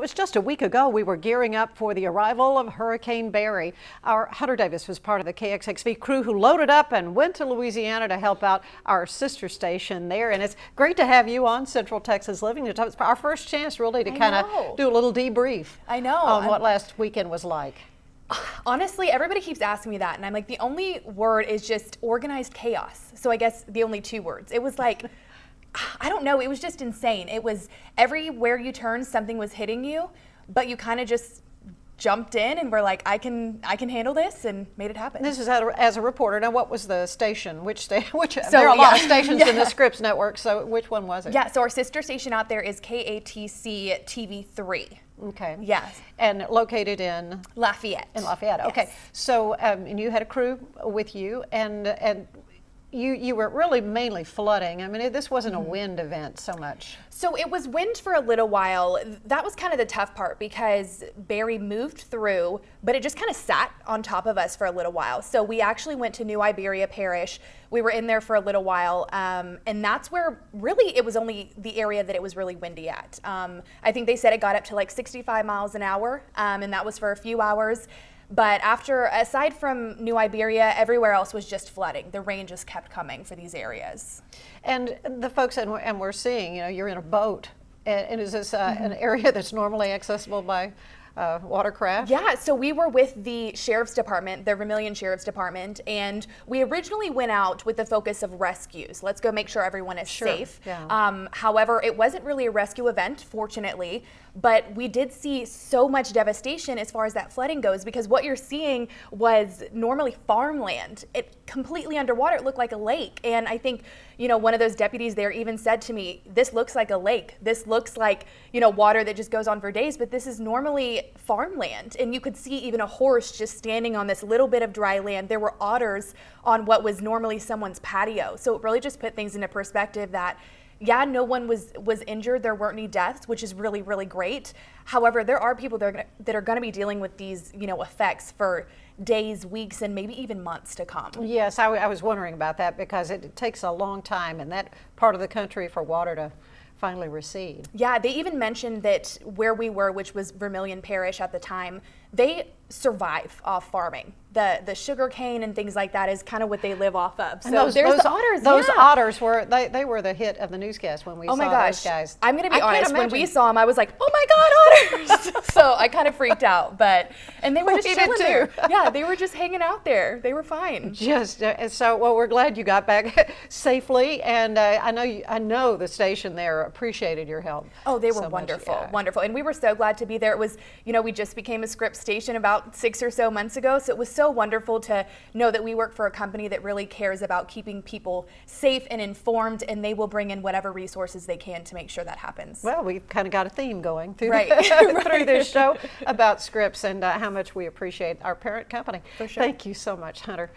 was just a week ago we were gearing up for the arrival of Hurricane Barry. Our Hunter Davis was part of the KXXV crew who loaded up and went to Louisiana to help out our sister station there. And it's great to have you on Central Texas Living. It's our first chance really to kind of do a little debrief. I know. On what last weekend was like. Honestly, everybody keeps asking me that, and I'm like, the only word is just organized chaos. So I guess the only two words. It was like, I don't know, it was just insane. It was everywhere you turned, something was hitting you, but you kind of just jumped in and were like, I can handle this, and made it happen. This is as a reporter. Now, what was the station? Which there are a lot of stations in the Scripps network, so which one was it? Yeah, so our sister station out there is KATC TV3. Okay. Yes. And located in? Lafayette. In Lafayette, yes. Okay. So, and you had a crew with you, and you were really mainly flooding. I mean, this wasn't a wind event so much. So it was wind for a little while. That was kind of the tough part because Barry moved through, but it just kind of sat on top of us for a little while. So we actually went to New Iberia Parish. We were in there for a little while, and that's where really it was only the area that it was really windy at. I think they said it got up to like 65 miles an hour, and that was for a few hours. But aside from New Iberia, everywhere else was just flooding. The rain just kept coming for these areas. And the folks, and we're seeing, you're in a boat. And is this an area that's normally accessible by watercraft? Yeah, so we were with the Sheriff's Department, the Vermilion Sheriff's Department, and we originally went out with the focus of rescues. Let's go make sure everyone is safe. Yeah. However, it wasn't really a rescue event, fortunately, but we did see so much devastation as far as that flooding goes, because what you're seeing was normally farmland. It completely underwater. It looked like a lake. And I think, one of those deputies there even said to me, this looks like a lake. This looks like, water that just goes on for days, but this is normally farmland. And you could see even a horse just standing on this little bit of dry land. There were otters on what was normally someone's patio. So it really just put things into perspective that, yeah, no one was injured. There weren't any deaths, which is really, really great. However, there are people that are going to be dealing with these, effects for days, weeks, and maybe even months to come. Yes, I was wondering about that because it takes a long time in that part of the country for water to finally recede. Yeah, they even mentioned that where we were, which was Vermilion Parish at the time, they survive off farming. The sugar cane and things like that is kind of what they live off of. So there's the otters. Those otters were they were the hit of the newscast when we saw those guys. I'm going to be honest. When we saw them, I was like, "Oh my God, otters!" So I kind of freaked out. And they were just chilling there. Yeah, they were just hanging out there. They were fine. Well, we're glad you got back safely, and I know the station there appreciated your help. Oh, they were wonderful, wonderful, and we were so glad to be there. It was, we just became a Scripps station about 6 or so months ago, so it was so wonderful to know that we work for a company that really cares about keeping people safe and informed, and they will bring in whatever resources they can to make sure that happens. Well, we've kind of got a theme going through, right. through this show about Scripps and how much we appreciate our parent company. For sure. Thank you so much, Hunter.